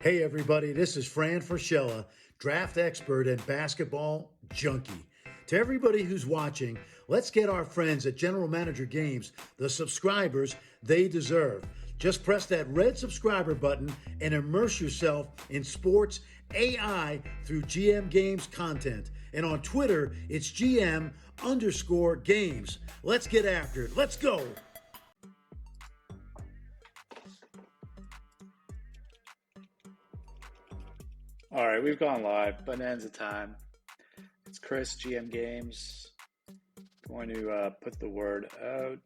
Hey everybody, this is Fran Fraschella, draft expert and basketball junkie. To everybody who's watching, let's get our friends at General Manager Games the subscribers they deserve. Just press that red subscriber button and immerse yourself in sports AI through GM Games content. And on Twitter, it's GM_games. Let's get after it. Let's go. All right, we've gone live. Bonanza time. It's Chris, GM Games. Going to put the word out.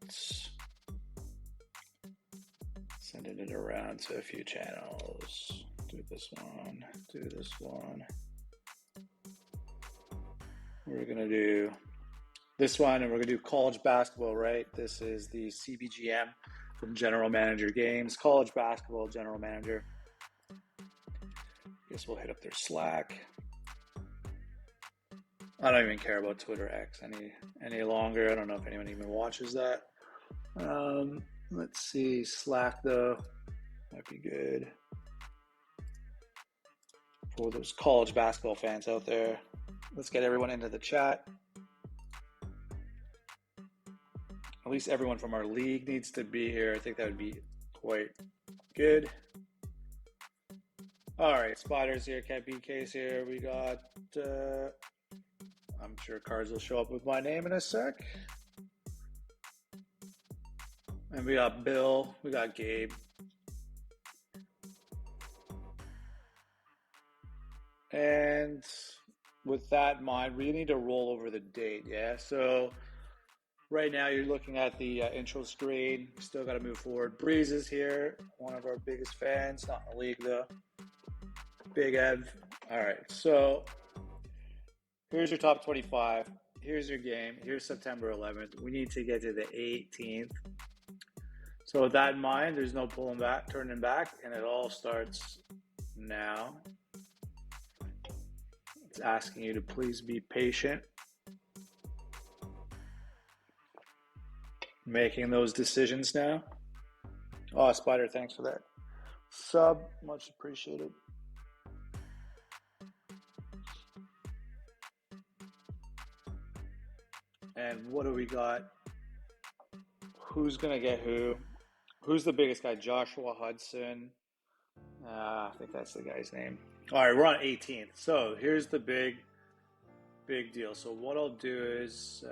Sending it around to a few channels. Do this one. Do this one. We're going to do this one, and we're going to do college basketball, right? This is the CBGM from General Manager Games. College basketball, General Manager. Guess we'll hit up their Slack. I don't even care about Twitter X any longer. I don't know if anyone even watches that. Let's see. Slack, though, might be good for those college basketball fans out there. Let's get everyone into the chat. At least everyone from our league needs to be here. I think that would be quite good. All right, Spider's here, Cat BK's here. We got, I'm sure cards will show up with my name in a sec. And we got Bill, we got Gabe. And with that in mind, we need to roll over the date, yeah? So right now you're looking at the intro screen. Still got to move forward. Breeze is here, one of our biggest fans, not in the league though. Big Ev. All right, so here's your top 25. Here's your game. Here's September 11th. We need to get to the 18th. So with that in mind, there's no pulling back, turning back, and it all starts now. It's asking you to please be patient. Making those decisions now. Oh, Spider, thanks for that sub. Much appreciated. And what do we got? Who's going to get who? Who's the biggest guy? Joshua Hudson. I think that's the guy's name. All right, we're on 18th. So here's the big deal. So what I'll do is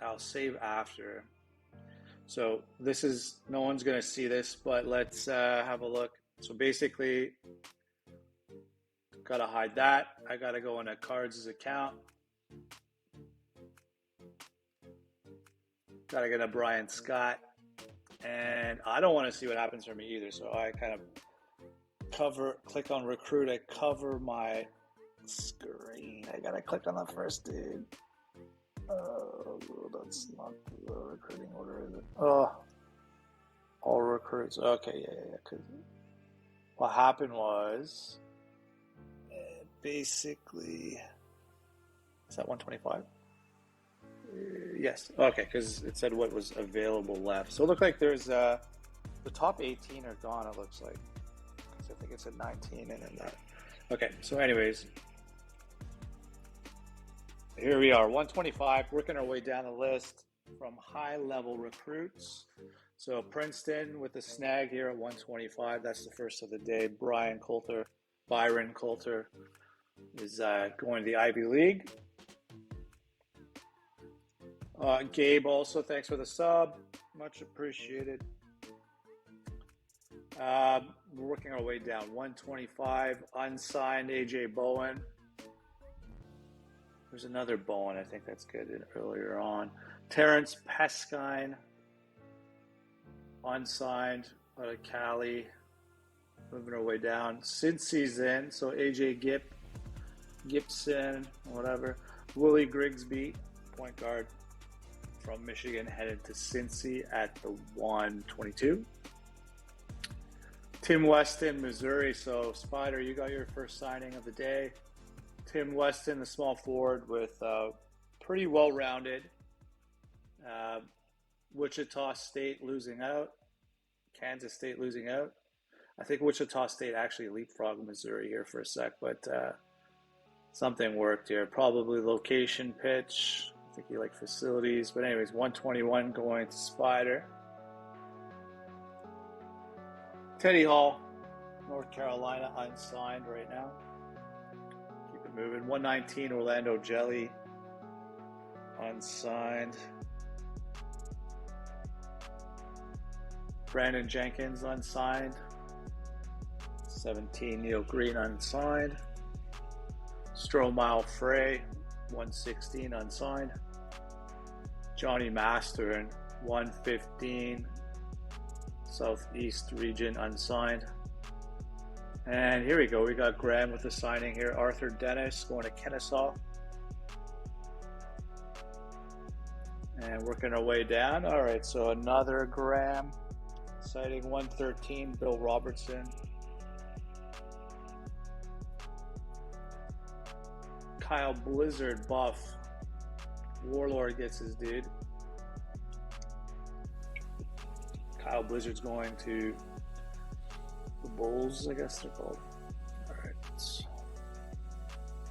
I'll save after. So this is, no one's going to see this, but let's have a look. So basically, got to hide that. I got to go into Cards' account. Got to get a Brian Scott. And I don't want to see what happens for me either. So I kind of click on recruit. I cover my screen. I got to click on the first dude. That's not the recruiting order, is it? Oh, all recruits. Okay, yeah. Cause what happened was basically, is that 125? Yes. Okay, because it said what was available left. So it looked like there's the top 18 are gone. It looks like. I think it said 19 and then that. Okay. So, anyways, here we are, 125. Working our way down the list from high-level recruits. So Princeton with the snag here at 125. That's the first of the day. Byron Coulter is going to the Ivy League. Gabe also, thanks for the sub. Much appreciated. We're working our way down. 125, unsigned AJ Bowen. There's another Bowen, I think that's good earlier on. Terrence Peskine, unsigned out of Cali. Moving our way down. Cincy's in, so AJ Gibson, whatever. Willie Grigsby, point guard from Michigan, headed to Cincy at the 122. Tim Weston, Missouri. So, Spider, you got your first signing of the day. Tim Weston, the small forward with pretty well-rounded. Wichita State losing out. Kansas State losing out. I think Wichita State actually leapfrogged Missouri here for a sec, but something worked here. Probably location pitch. I think he liked facilities. But anyways, 121 going to Spider. Teddy Hall, North Carolina, unsigned right now. Keep it moving. 119 Orlando Jelly, unsigned. Brandon Jenkins, unsigned. 17 Neil Green, unsigned. Stromile Frey, 116, unsigned. Johnny Master, 115, Southeast region, unsigned. And here we go. We got Graham with the signing here. Arthur Dennis going to Kennesaw. And working our way down. All right, so another Graham. Citing 113, Bill Robertson. Kyle Blizzard, buff. Warlord gets his dude. Kyle Blizzard's going to the Bulls, I guess they're called. All right.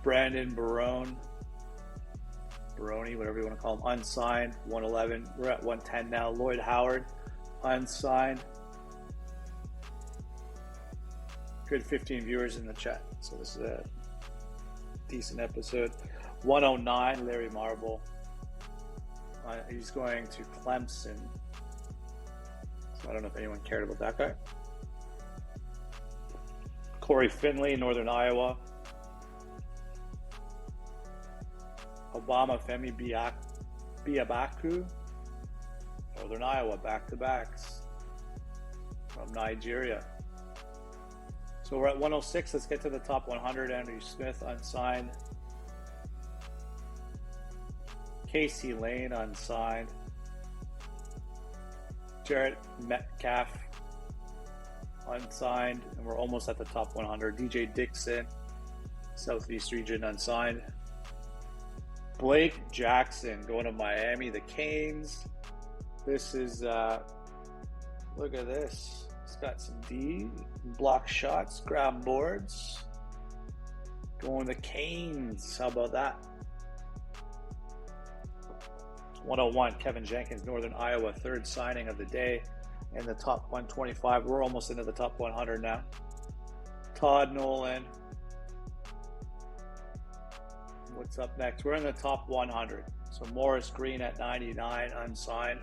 Brandon Barone. Baroni, whatever you want to call him. Unsigned, 111. We're at 110 now. Lloyd Howard, unsigned. Good 15 viewers in the chat, so this is a decent episode. 109, Larry Marble. He's going to Clemson. So I don't know if anyone cared about that guy. Corey Finley, Northern Iowa. Obama Femi Biabaku, Northern Iowa, back-to-backs from Nigeria. So we're at 106. Let's get to the top 100. Andrew Smith, unsigned. Casey Lane, unsigned. Jarrett Metcalf, unsigned. And we're almost at the top 100. DJ Dixon, Southeast region, unsigned. Blake Jackson going to Miami, the Canes. This is, look at this. It's got some D, block shots, grab boards. Going to Canes. How about that? 101, Kevin Jenkins, Northern Iowa, third signing of the day in the top 125. We're almost into the top 100 now. Todd Nolan. What's up next? We're in the top 100. So Morris Green at 99, unsigned.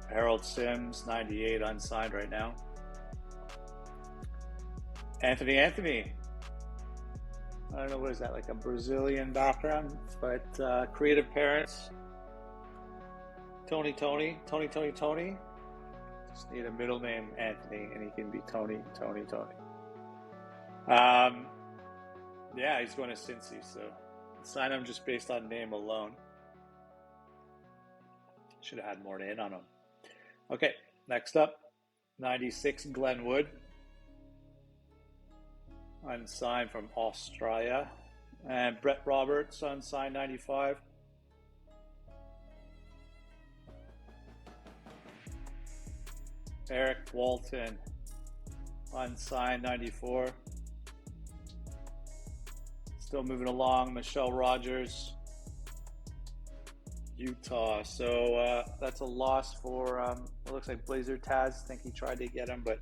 Harold Sims, 98, unsigned right now. Anthony. I don't know, what is that, like a Brazilian background? But creative parents. Tony. Just need a middle name, Anthony, and he can be Tony. Yeah, he's going to Cincy, so sign him just based on name alone. Should have had more to hit on him. Okay, next up, 96, Glenwood. Unsigned from Australia. And Brett Roberts, unsigned, 95. Eric Walton, unsigned, 94. Still moving along, Michelle Rogers, Utah. So that's a loss for, it looks like Blazer Taz. I think he tried to get him, but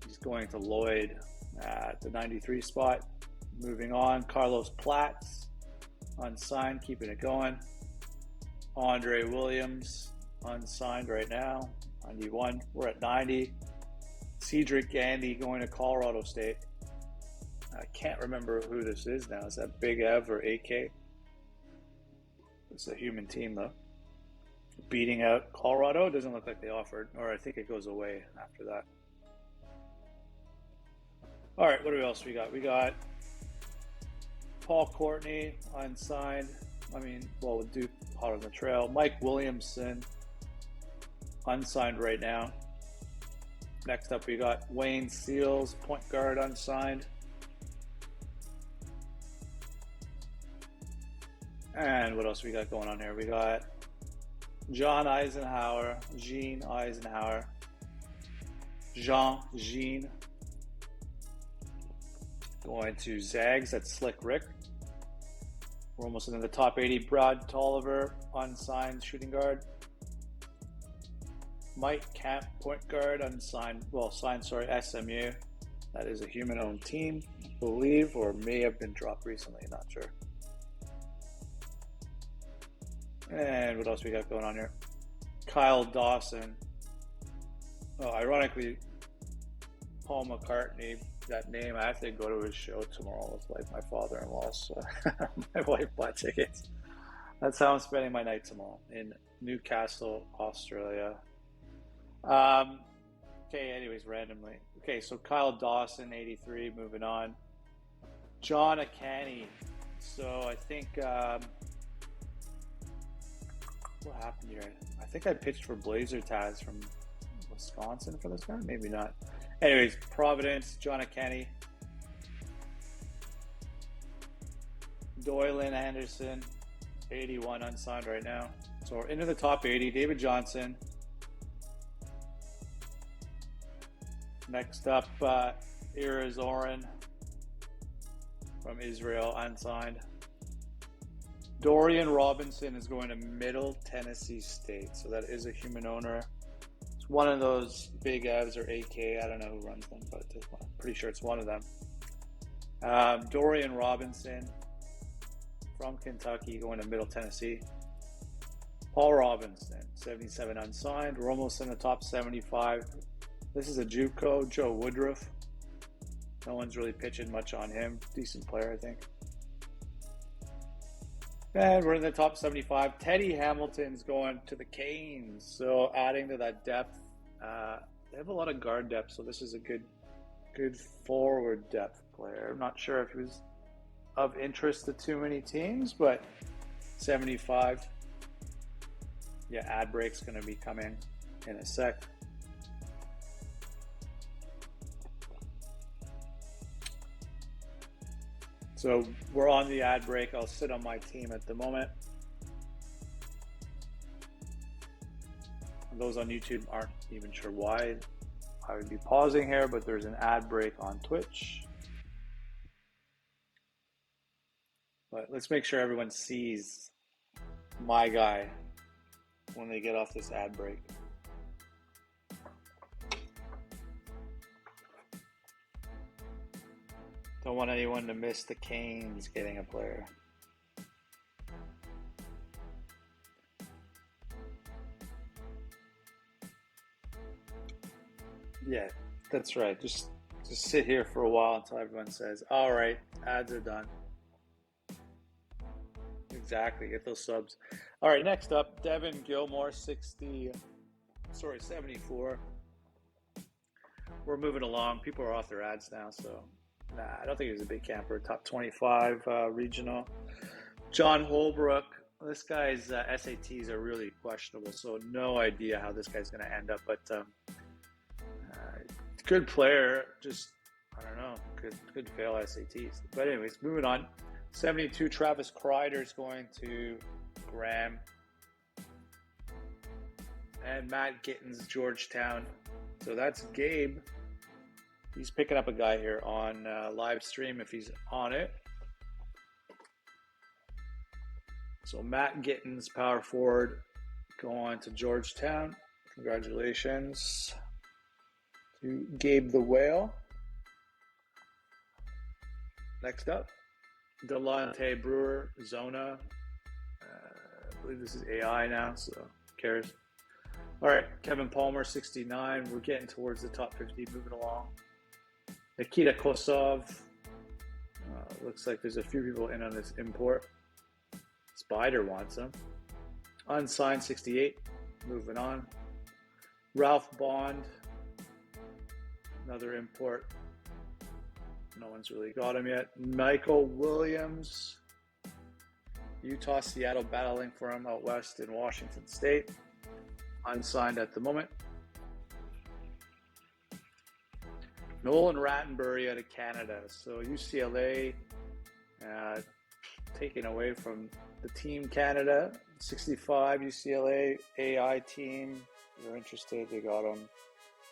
he's going to Lloyd at the 93 spot. Moving on, Carlos Platts, unsigned, keeping it going. Andre Williams, unsigned right now, 91. We're at 90. Cedric Gandy going to Colorado State. I can't remember who this is now. Is that Big Ev or AK? It's a human team, though. Beating out Colorado. It doesn't look like they offered, or I think it goes away after that. All right, what else we got? We got Paul Courtney, unsigned. We'll do hot on the trail. Mike Williamson, unsigned right now. Next up, we got Wayne Seals, point guard, unsigned. And what else we got going on here? We got Gene Eisenhower, Jean. Going to Zags, that's Slick Rick. We're almost into the top 80. Brad Tolliver, unsigned shooting guard. Mike Camp, point guard, unsigned, signed, SMU. That is a human-owned team, I believe, or may have been dropped recently, not sure. And what else we got going on here? Kyle Dawson. Oh, ironically, Paul McCartney, that name, I have to go to his show tomorrow with like my father-in-law, so my wife bought tickets. That's how I'm spending my night tomorrow, in Newcastle, Australia. Okay, anyways, randomly. Okay, so Kyle Dawson, 83, moving on. John Akani. So I think, what happened here? I think I pitched for Blazer Taz from Wisconsin for this guy? Maybe not. Anyways, Providence, John Akani. Doylan Anderson, 81, unsigned right now. So we're into the top 80. David Johnson. Next up, Iris Oren from Israel, unsigned. Dorian Robinson is going to Middle Tennessee State. So that is a human owner. It's one of those big Evs or AK. I don't know who runs them, but I'm pretty sure it's one of them. Dorian Robinson from Kentucky going to Middle Tennessee. Paul Robinson, 77, unsigned. We're almost in the top 75. This is a JUCO, Joe Woodruff. No one's really pitching much on him. Decent player, I think. And we're in the top 75. Teddy Hamilton's going to the Canes. So adding to that depth. They have a lot of guard depth, so this is a good forward depth player. I'm not sure if he was of interest to too many teams, but 75. Yeah, ad break's going to be coming in a sec. So we're on the ad break. I'll sit on my team at the moment. Those on YouTube aren't even sure why I would be pausing here, but there's an ad break on Twitch. But let's make sure everyone sees my guy when they get off this ad break. Don't want anyone to miss the Canes getting a player. Yeah, that's right. Just sit here for a while until everyone says, all right, ads are done. Exactly, get those subs. All right, next up, Devin Gilmore, 74. We're moving along. People are off their ads now, so I don't think he was a big camper. Top 25 regional. John Holbrook. This guy's SATs are really questionable, so no idea how this guy's going to end up. But good player, just, I don't know, could fail SATs. But anyways, moving on. 72, Travis Kreider's going to Graham. And Matt Gittins, Georgetown. So that's Gabe. He's picking up a guy here on live stream if he's on it. So Matt Gittins, power forward, going to Georgetown. Congratulations to Gabe the Whale. Next up, Delonte Brewer, Zona. I believe this is AI now, so who cares? All right, Kevin Palmer, 69. We're getting towards the top 50, moving along. Nikita Kosov. Looks like there's a few people in on this import. Spider wants him. Unsigned, 68. Moving on. Ralph Bond. Another import. No one's really got him yet. Michael Williams. Utah, Seattle battling for him out west in Washington State. Unsigned at the moment. Nolan Rattenbury out of Canada. So UCLA taken away from the Team Canada. 65 UCLA AI team. If you're interested, they got him.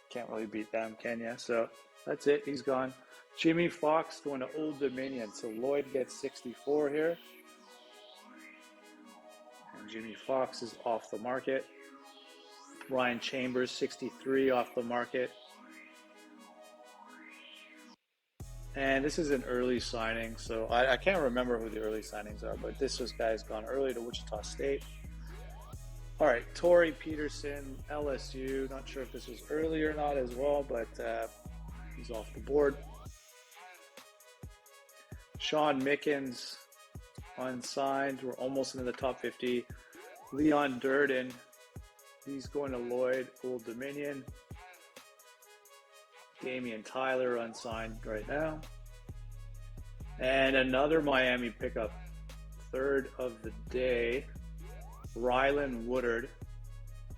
Can't really beat them, can ya? So that's it. He's gone. Jimmy Fox going to Old Dominion. So Lloyd gets 64 here. And Jimmy Fox is off the market. Ryan Chambers, 63 off the market. And this is an early signing. So I can't remember who the early signings are, but this guy's gone early to Wichita State. All right, Torrey Peterson, LSU. Not sure if this was early or not as well, but he's off the board. Sean Mickens, unsigned. We're almost into the top 50. Leon Durden, he's going to Lloyd, Old Dominion. Damian Tyler, unsigned right now. And another Miami pickup, third of the day. Rylan Woodard,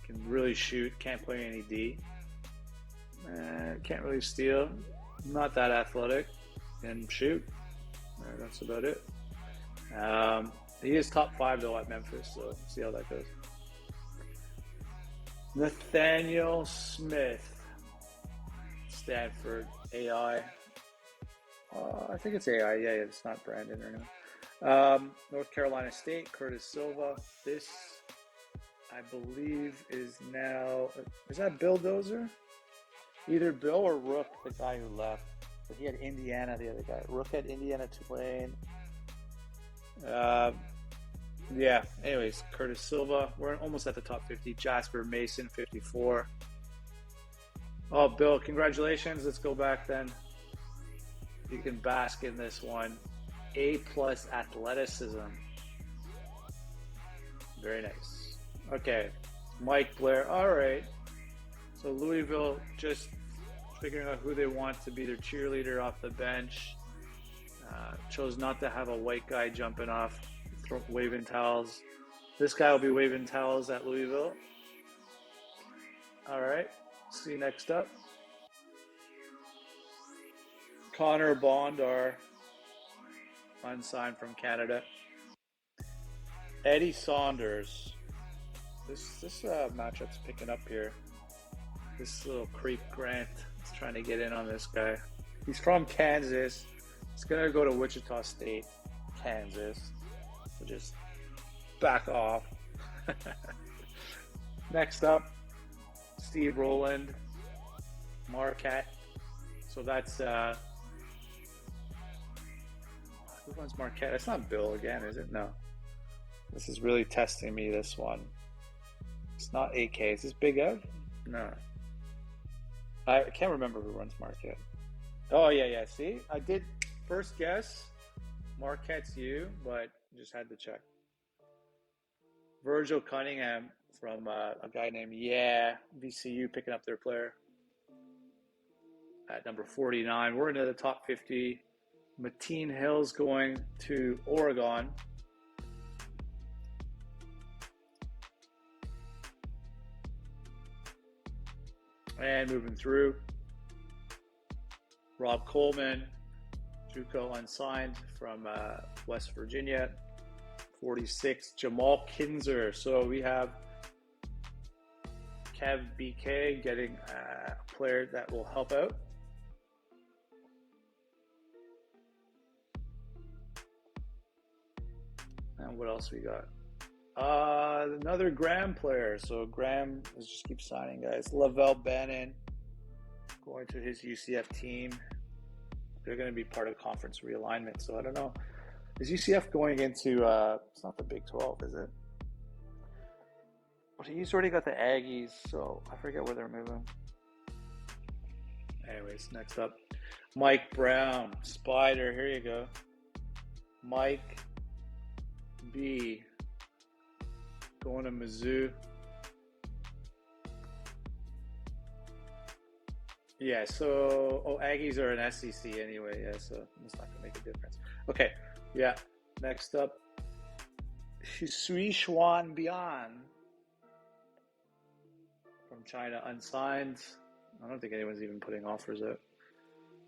can really shoot, can't play any D. Can't really steal, not that athletic, can shoot. That's about it. He is top 5 though at Memphis, so see how that goes. Nathaniel Smith, Stanford, AI. I think it's AI, yeah, it's not Brandon or anything. North Carolina State, Curtis Silva. This, I believe, is now, is that Bill Dozer? Either Bill or Rook, the guy who left. But he had Indiana, the other guy. Rook had Indiana, Tulane. Yeah, anyways, Curtis Silva. We're almost at the top 50. Jasper Mason, 54. Oh, Bill, congratulations. Let's go back then. You can bask in this one. A+ athleticism. Very nice. Okay, Mike Blair. All right. So Louisville just figuring out who they want to be their cheerleader off the bench. Chose not to have a white guy jumping off, waving towels. This guy will be waving towels at Louisville. All right. See you next up. Connor Bondar, unsigned from Canada. Eddie Saunders. This matchup's picking up here. This little creep Grant is trying to get in on this guy. He's from Kansas. He's going to go to Wichita State, Kansas. So just back off. Next up, Steve Rowland, Marquette. So that's... who runs Marquette? It's not Bill again, is it? No. This is really testing me, this one. It's not AK. Is this Big Ev? No. I can't remember who runs Marquette. Oh, yeah. See? I did first guess. Marquette's you, but just had to check. Virgil Cunningham from a guy named VCU picking up their player at number 49. We're into the top 50. Mateen Hill's going to Oregon. And moving through, Rob Coleman, JUCO unsigned from West Virginia, 46. Jamal Kinzer. So we have Kev BK getting a player that will help out. And what else we got? Another Graham player. So Graham, let's just keep signing guys. Lavelle Bannon going to his UCF team. They're going to be part of conference realignment. So I don't know. Is UCF going into, it's not the Big 12, is it? But he's already got the Aggies, so I forget where they're moving. Anyways, next up, Mike Brown, Spider. Here you go. Mike B. Going to Mizzou. Yeah, so, Aggies are an SEC anyway, yeah, so it's not going to make a difference. Okay, yeah, next up, Shui Xuan Bian from China, unsigned. I don't think anyone's even putting offers out.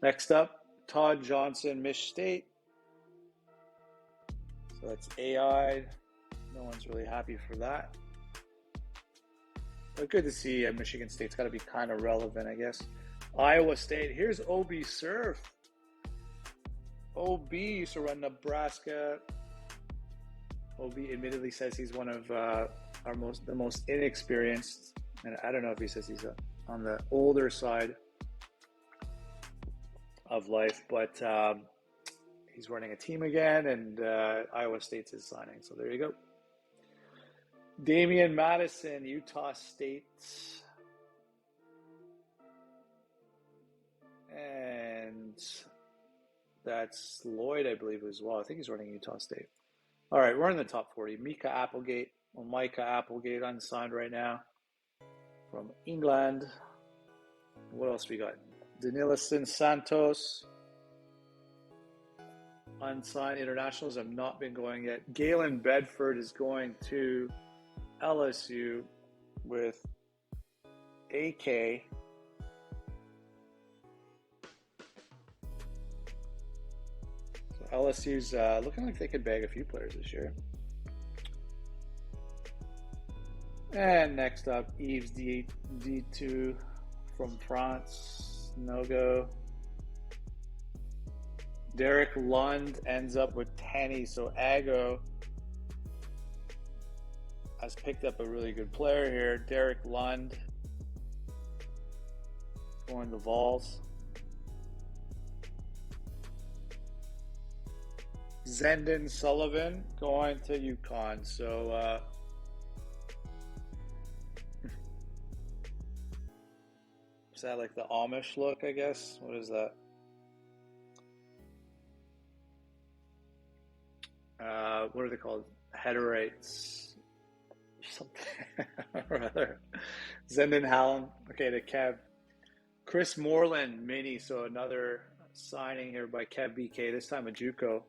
Next up, Todd Johnson, Mich State. So that's AI. No one's really happy for that. But good to see Michigan State's got to be kind of relevant, I guess. Iowa State. Here's OB Surf. OB used to run Nebraska. OB admittedly says he's one of the most inexperienced, and I don't know if he says he's on the older side of life, but he's running a team again, and Iowa State's his signing. So there you go. Damian Madison, Utah State. And that's Lloyd, I believe, as well. I think he's running Utah State. All right, we're in the top 40. Micah Applegate unsigned right now from England. What else we got? Danilson Santos, unsigned. Internationals have not been going yet. Galen Bedford is going to LSU with AK. So LSU's looking like they could bag a few players this year. And next up, Yves D2 from France. No go. Derek Lund ends up with Tenny. So Ago has picked up a really good player here. Derek Lund going to Vols. Zendon Sullivan going to UConn. So is that like the Amish look, I guess? What is that? What are they called? Heterites. Something or other. Zendon Hallam. Okay, to Kev. Chris Moreland, mini. So another signing here by Kev BK, this time a JUCO.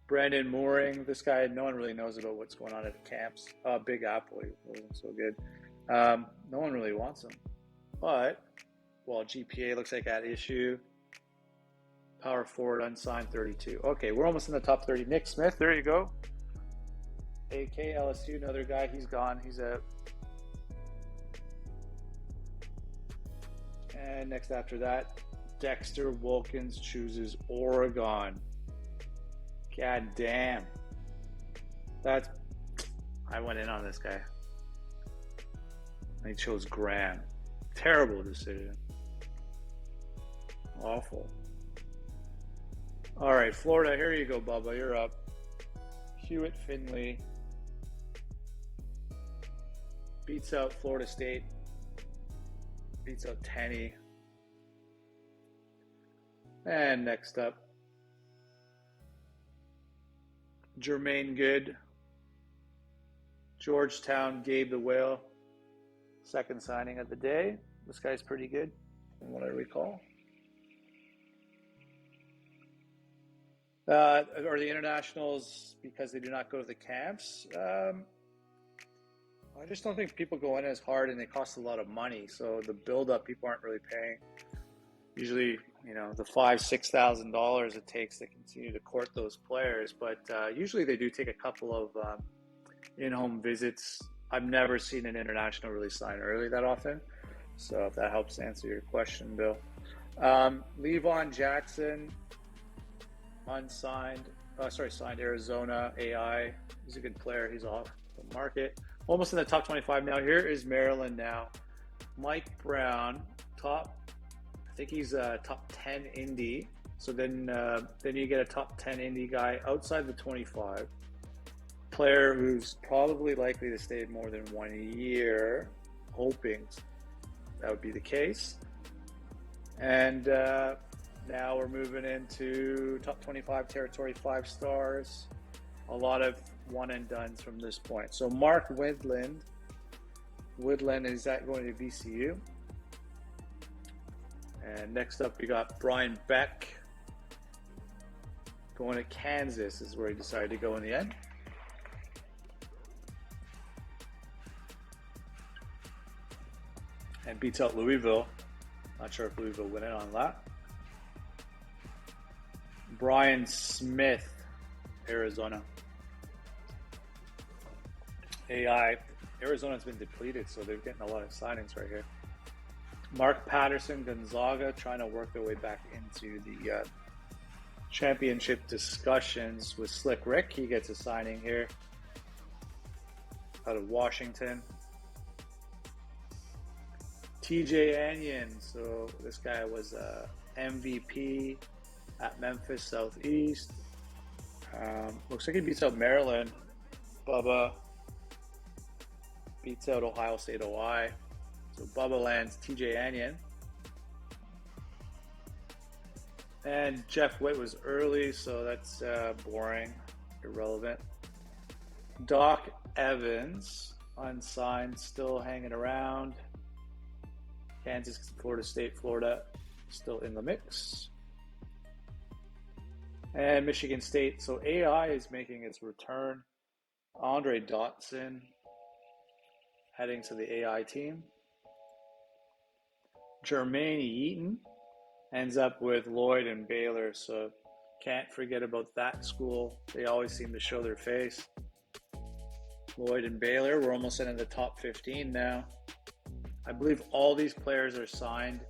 Brandon Mooring, this guy, no one really knows about what's going on at the camps. Big Apple, he wasn't so good. No one really wants him. But, well, GPA looks like at issue. Power forward, unsigned, 32. Okay, we're almost in the top 30. Nick Smith, there you go. AK, LSU, another guy, he's gone. He's out. And next after that, Dexter Wilkins chooses Oregon. God damn. I went in on this guy. He chose Graham. Terrible decision. Awful. All right, Florida, here you go, Bubba. You're up. Hewitt Finley beats out Florida State. Beats out Tenney. And next up, Jermaine Good, Georgetown, Gabe the Whale, second signing of the day. This guy's pretty good, from what I recall. Are the internationals because they do not go to the camps? I just don't think people go in as hard, and they cost a lot of money. So the build-up, people aren't really paying. Usually, the $5,000-$6,000 it takes to continue to court those players. But usually they do take a couple of in-home visits. I've never seen an international really sign early that often. So if that helps answer your question, Bill. Levon Jackson, unsigned. Signed Arizona AI. He's a good player. He's off the market. Almost in the top 25 now. Here is Maryland now. Mike Brown, I think he's a top 10 Indy. So then you get a top 10 Indy guy outside the 25. Player who's probably likely to stay more than 1 year, hoping that would be the case. And now we're moving into top 25 territory, 5 stars. A lot of one and dones from this point. So Mark Woodland is that going to VCU? And next up, we got Brian Beck going to Kansas, is where he decided to go in the end. And beats out Louisville. Not sure if Louisville went in on that. Brian Smith, Arizona. AI. Arizona's been depleted, so they're getting a lot of signings right here. Mark Patterson, Gonzaga, trying to work their way back into the championship discussions with Slick Rick. He gets a signing here out of Washington. TJ Anion, so this guy was MVP at Memphis Southeast. Looks like he beats out Maryland. Bubba beats out Ohio State OI. So Bubba lands TJ Anion. And Jeff Witt was early, so that's boring, irrelevant. Doc Evans, unsigned, still hanging around. Kansas, Florida State, Florida, still in the mix. And Michigan State, so AI is making its return. Andre Dotson heading to the AI team. Jermaine Eaton ends up with Lloyd and Baylor, so can't forget about that school. They always seem to show their face. Lloyd and Baylor, we're almost in the top 15 now. I believe all these players are signed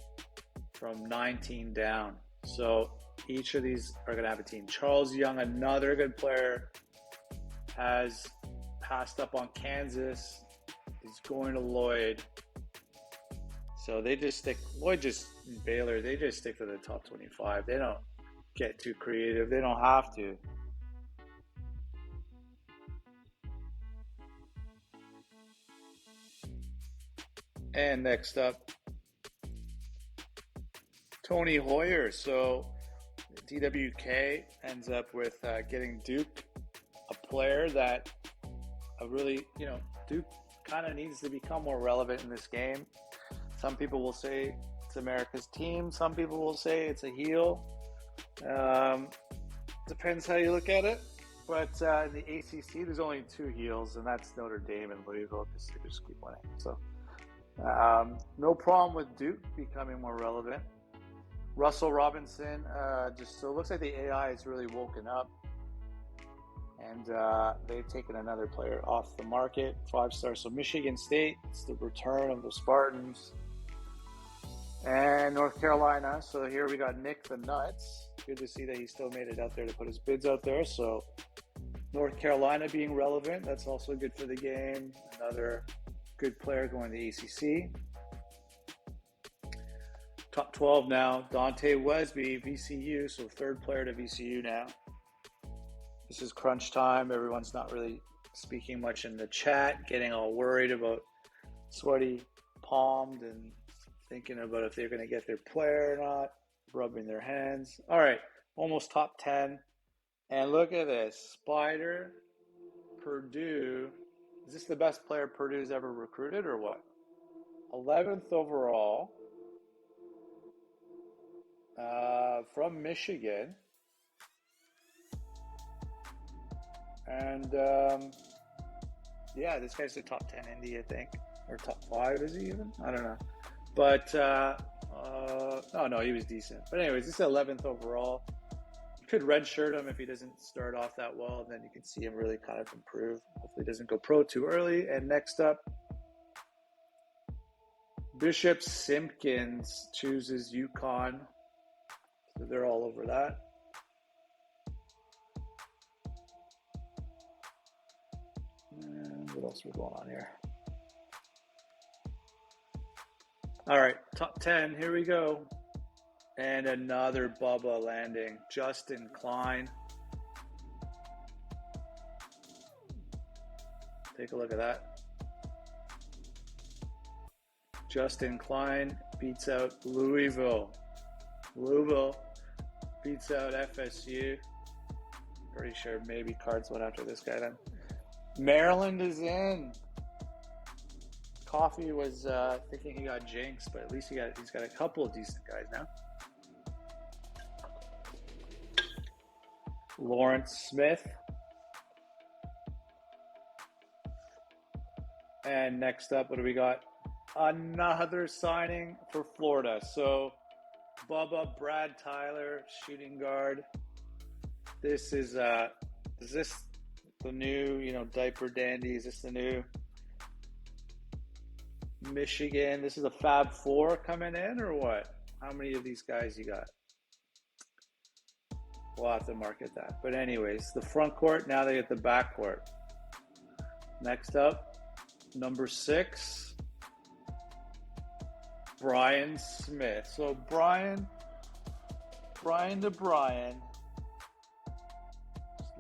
from 19 down. So each of these are going to have a team. Charles Young, another good player, has passed up on Kansas. He's going to Lloyd. So they just stick, Lloyd just, Baylor, they just stick to the top 25. They don't get too creative. They don't have to. And next up, Tony Hoyer. So DWK ends up with getting Duke, a player that really, Duke kind of needs to become more relevant in this game. Some people will say it's America's team. Some people will say it's a heel. Depends how you look at it. But in the ACC, there's only two heels, and that's Notre Dame and Louisville, because they just keep winning. So no problem with Duke becoming more relevant. Russell Robinson, so it looks like the AI has really woken up, and they've taken another player off the market, 5-star. So Michigan State, it's the return of the Spartans. And North Carolina, so here we got Nick the Nuts. Good to see that he still made it out there to put his bids out there. So North Carolina being relevant, that's also good for the game. Another good player going to the ACC. Top 12 now, Dante Wesby, VCU, so third player to VCU now. This is crunch time. Everyone's not really speaking much in the chat, getting all worried about sweaty palmed and thinking about if they're going to get their player or not, rubbing their hands. All right, almost top 10. And look at this, Spider, Purdue. Is this the best player Purdue's ever recruited or what? 11th overall. From Michigan. And yeah, this guy's the top 10 indie, I think. Or top 5, is he even? I don't know. But, no, he was decent. But anyways, this is 11th overall. You could redshirt him if he doesn't start off that well, and then you can see him really kind of improve. Hopefully he doesn't go pro too early. And next up, Bishop Simpkins chooses UConn. So they're all over that. And what else is going on here? All right, top 10, here we go. And another Bubba landing, Justin Klein. Take a look at that. Justin Klein beats out Louisville. Louisville beats out FSU. Pretty sure maybe cards went after this guy then. Maryland is in. Coffee was thinking he got jinxed, but at least he's got a couple of decent guys now. Lawrence Smith. And next up, what do we got? Another signing for Florida. So Bubba, Brad Tyler, shooting guard. This is the new, diaper dandy? Is this the new Michigan? This is a Fab Four coming in, or what? How many of these guys you got? We'll have to market that. But anyways, the front court, now they get the back court. Next up, number 6, Brian Smith. So Brian to Brian,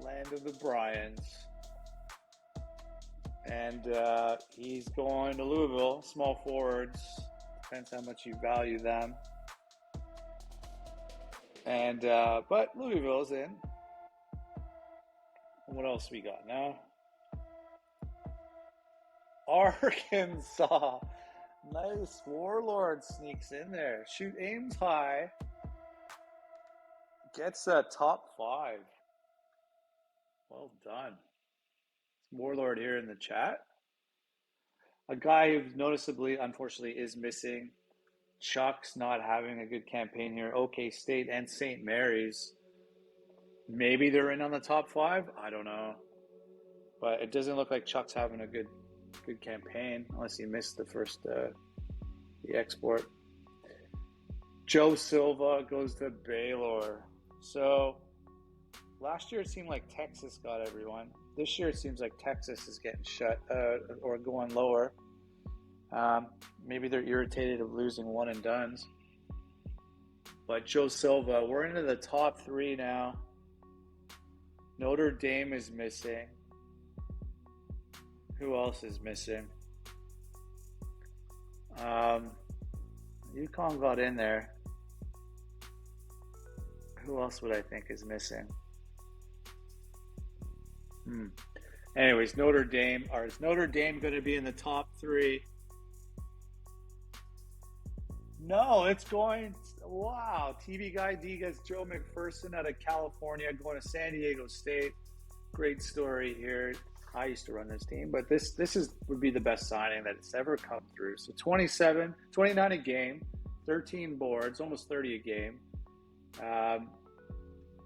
land of the Bryans. And he's going to Louisville, small forwards. Depends how much you value them. And but Louisville's in. What else we got now? Arkansas. Nice. Warlord sneaks in there. Aims high. Gets a top 5. Well done. Warlord here in the chat. A guy who noticeably, unfortunately, is missing. Chuck's not having a good campaign here. OK State and St. Mary's. Maybe they're in on the top 5. I don't know. But it doesn't look like Chuck's having a good campaign, unless he missed the first the export. Joe Silva goes to Baylor. So last year it seemed like Texas got everyone. This year it seems like Texas is getting shut or going lower. Maybe they're irritated of losing one and dones. But Joe Silva, we're into the top 3 now. Notre Dame is missing. Who else is missing? UConn got in there. Who else would I think is missing? Anyways, Notre Dame. Or is Notre Dame going to be in the top 3? No, it's going. Wow. TV Guy D gets Joe McPherson out of California going to San Diego State. Great story here. I used to run this team, but this would be the best signing that it's ever come through. So 29 a game, 13 boards, almost 30 a game.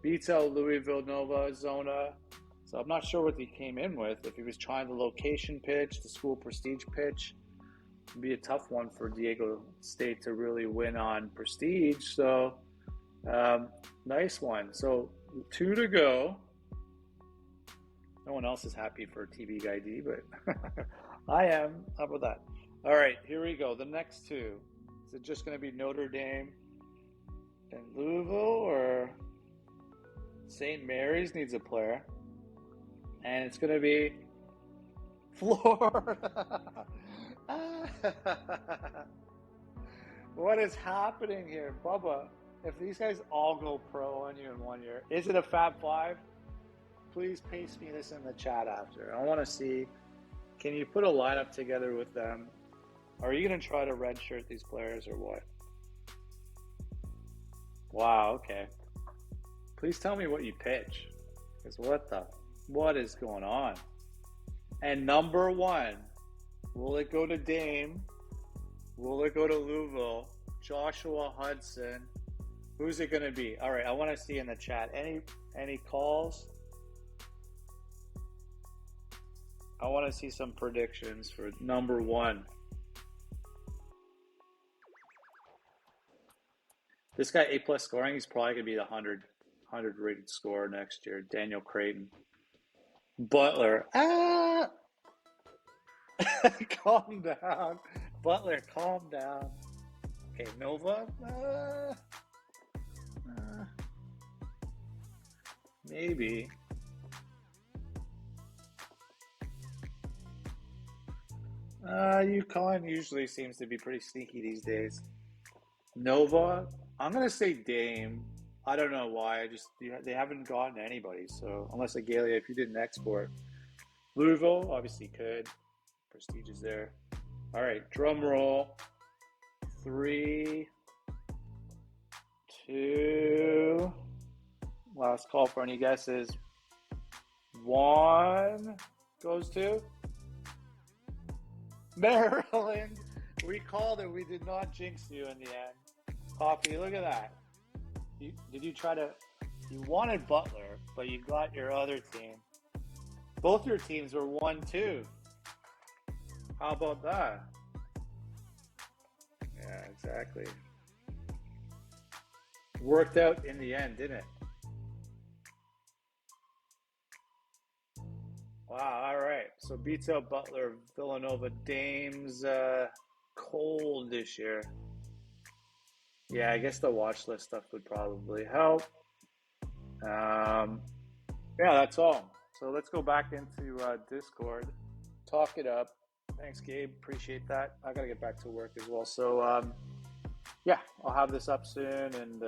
Beats out Louisville Nova Zona. So I'm not sure what he came in with. If he was trying the location pitch, the school prestige pitch, it'd be a tough one for Diego State to really win on prestige. So nice one. So 2 to go. No one else is happy for TV Guy D, but I am. How about that? All right, here we go. The next 2. Is it just going to be Notre Dame and Louisville, or St. Mary's needs a player? And it's going to be Florida. What is happening here? Bubba, if these guys all go pro on you in 1 year, is it a Fab 5? Please paste me this in the chat after. I want to see, can you put a lineup together with them? Are you going to try to redshirt these players or what? Wow, okay. Please tell me what you pitch. Because what is going on? And number 1, will it go to Dame? Will it go to Louisville? Joshua Hudson? Who's it going to be? All right, I want to see in the chat. Any calls? I want to see some predictions for number 1. This guy, A+ scoring, he's probably going to be the 100 rated scorer next year. Daniel Creighton. Butler. Calm down. Butler, calm down. Okay, Nova. Maybe. UConn usually seems to be pretty sneaky these days. Nova, I'm going to say Dame. I don't know why. They haven't gotten anybody. So unless Agalia, if you didn't export. Louisville, obviously could. Prestige is there. All right, drum roll. 3, 2. Last call for any guesses. 1 goes to Maryland. We called it. We did not jinx you in the end. Coffee, look at that. You wanted Butler, but you got your other team. Both your teams were 1-2. How about that? Yeah, exactly. Worked out in the end, didn't it? Wow, all right. So beats out Butler, Villanova, Dames, cold this year. Yeah, I guess the watch list stuff would probably help. Yeah, that's all. So let's go back into Discord, talk it up. Thanks, Gabe. Appreciate that. I got to get back to work as well. So, yeah, I'll have this up soon and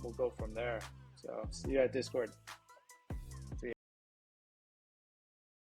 we'll go from there. So, see you at Discord.